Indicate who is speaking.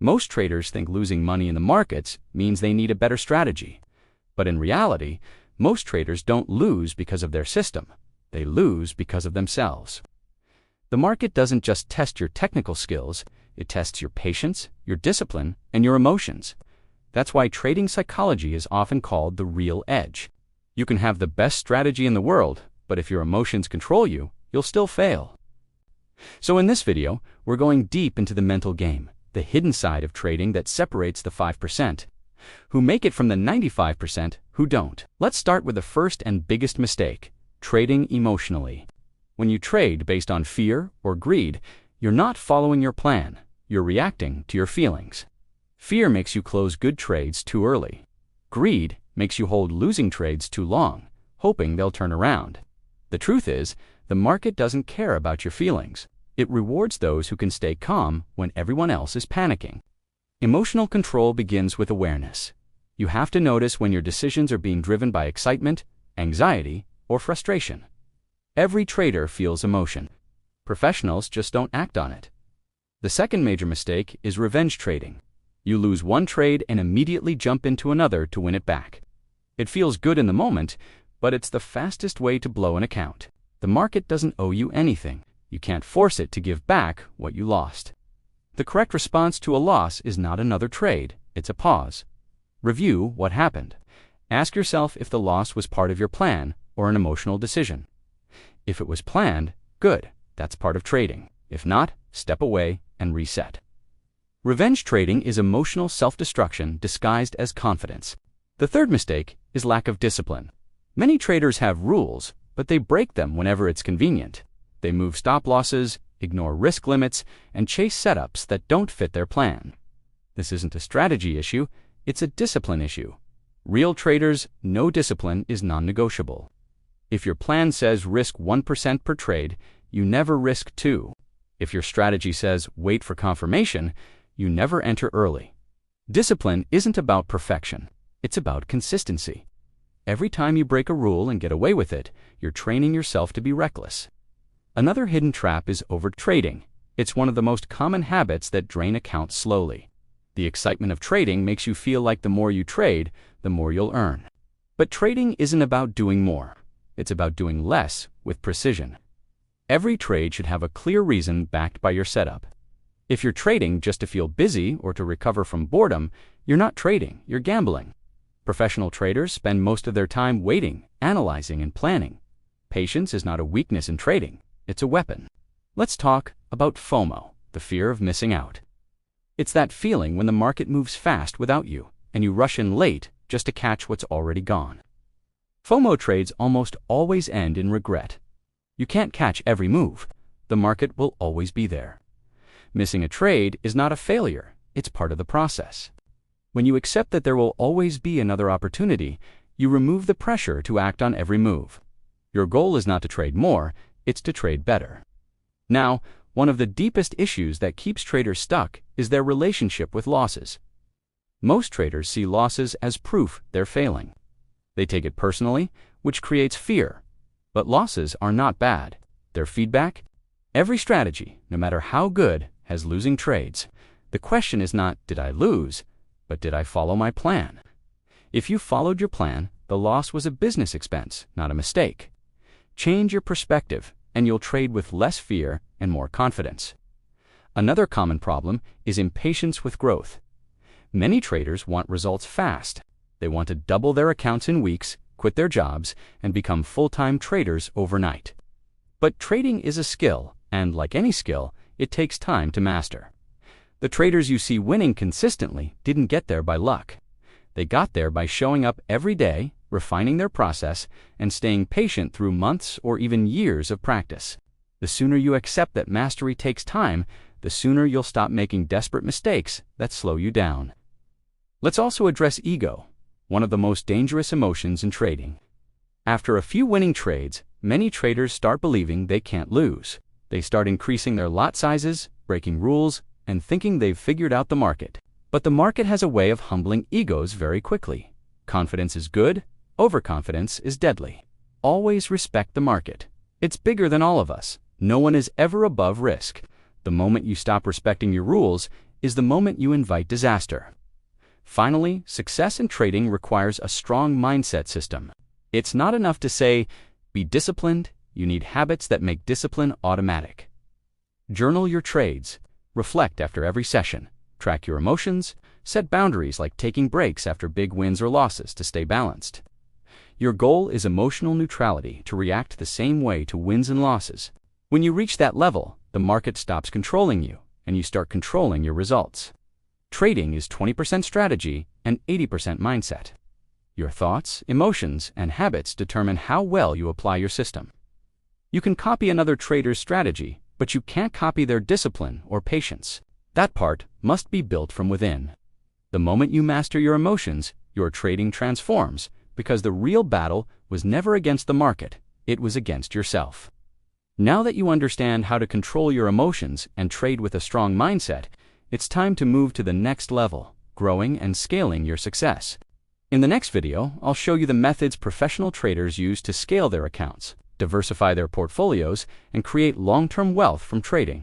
Speaker 1: Most traders think losing money in the markets means they need a better strategy. But in reality, most traders don't lose because of their system. They lose because of themselves. The market doesn't just test your technical skills, it tests your patience, your discipline, and your emotions. That's why trading psychology is often called the real edge. You can have the best strategy in the world, but if your emotions control you, you'll still fail. So in this video, we're going deep into the mental game, the hidden side of trading that separates the 5% who make it from the 95% who don't. Let's start with the first and biggest mistake, trading emotionally. When you trade based on fear or greed, you're not following your plan, you're reacting to your feelings. Fear makes you close good trades too early. Greed makes you hold losing trades too long, hoping they'll turn around. The truth is, the market doesn't care about your feelings. It rewards those who can stay calm when everyone else is panicking. Emotional control begins with awareness. You have to notice when your decisions are being driven by excitement, anxiety, or frustration. Every trader feels emotion. Professionals just don't act on it. The second major mistake is revenge trading. You lose one trade and immediately jump into another to win it back. It feels good in the moment, but it's the fastest way to blow an account. The market doesn't owe you anything. You can't force it to give back what you lost. The correct response to a loss is not another trade, it's a pause. Review what happened. Ask yourself if the loss was part of your plan or an emotional decision. If it was planned, good, that's part of trading. If not, step away and reset. Revenge trading is emotional self-destruction disguised as confidence. The third mistake is lack of discipline. Many traders have rules, but they break them whenever it's convenient. They move stop losses, ignore risk limits, and chase setups that don't fit their plan. This isn't a strategy issue, it's a discipline issue. Real traders know discipline is non-negotiable. If your plan says risk 1% per trade, you never risk 2. If your strategy says wait for confirmation, you never enter early. Discipline isn't about perfection, it's about consistency. Every time you break a rule and get away with it, you're training yourself to be reckless. Another hidden trap is overtrading. It's one of the most common habits that drain accounts slowly. The excitement of trading makes you feel like the more you trade, the more you'll earn. But trading isn't about doing more. It's about doing less with precision. Every trade should have a clear reason backed by your setup. If you're trading just to feel busy or to recover from boredom, you're not trading, you're gambling. Professional traders spend most of their time waiting, analyzing, and planning. Patience is not a weakness in trading. It's a weapon. Let's talk about FOMO, the fear of missing out. It's that feeling when the market moves fast without you, and you rush in late just to catch what's already gone. FOMO trades almost always end in regret. You can't catch every move. The market will always be there. Missing a trade is not a failure, it's part of the process. When you accept that there will always be another opportunity, you remove the pressure to act on every move. Your goal is not to trade more, it's to trade better. Now, one of the deepest issues that keeps traders stuck is their relationship with losses. Most traders see losses as proof they're failing. They take it personally, which creates fear. But losses are not bad. They're feedback. Every strategy, no matter how good, has losing trades. The question is not, did I lose, but did I follow my plan? If you followed your plan, the loss was a business expense, not a mistake. Change your perspective, and you'll trade with less fear and more confidence. Another common problem is impatience with growth. Many traders want results fast. They want to double their accounts in weeks, quit their jobs, and become full-time traders overnight. But trading is a skill, and like any skill, it takes time to master. The traders you see winning consistently didn't get there by luck. They got there by showing up every day, refining their process, and staying patient through months or even years of practice. The sooner you accept that mastery takes time, the sooner you'll stop making desperate mistakes that slow you down. Let's also address ego, one of the most dangerous emotions in trading. After a few winning trades, many traders start believing they can't lose. They start increasing their lot sizes, breaking rules, and thinking they've figured out the market. But the market has a way of humbling egos very quickly. Confidence is good, overconfidence is deadly. Always respect the market. It's bigger than all of us. No one is ever above risk. The moment you stop respecting your rules, is the moment you invite disaster. Finally, success in trading requires a strong mindset system. It's not enough to say, be disciplined, you need habits that make discipline automatic. Journal your trades, reflect after every session, track your emotions, set boundaries like taking breaks after big wins or losses to stay balanced. Your goal is emotional neutrality, to react the same way to wins and losses. When you reach that level, the market stops controlling you, and you start controlling your results. Trading is 20% strategy and 80% mindset. Your thoughts, emotions, and habits determine how well you apply your system. You can copy another trader's strategy, but you can't copy their discipline or patience. That part must be built from within. The moment you master your emotions, your trading transforms, because the real battle was never against the market, it was against yourself. Now that you understand how to control your emotions and trade with a strong mindset, it's time to move to the next level, growing and scaling your success. In the next video, I'll show you the methods professional traders use to scale their accounts, diversify their portfolios, and create long-term wealth from trading.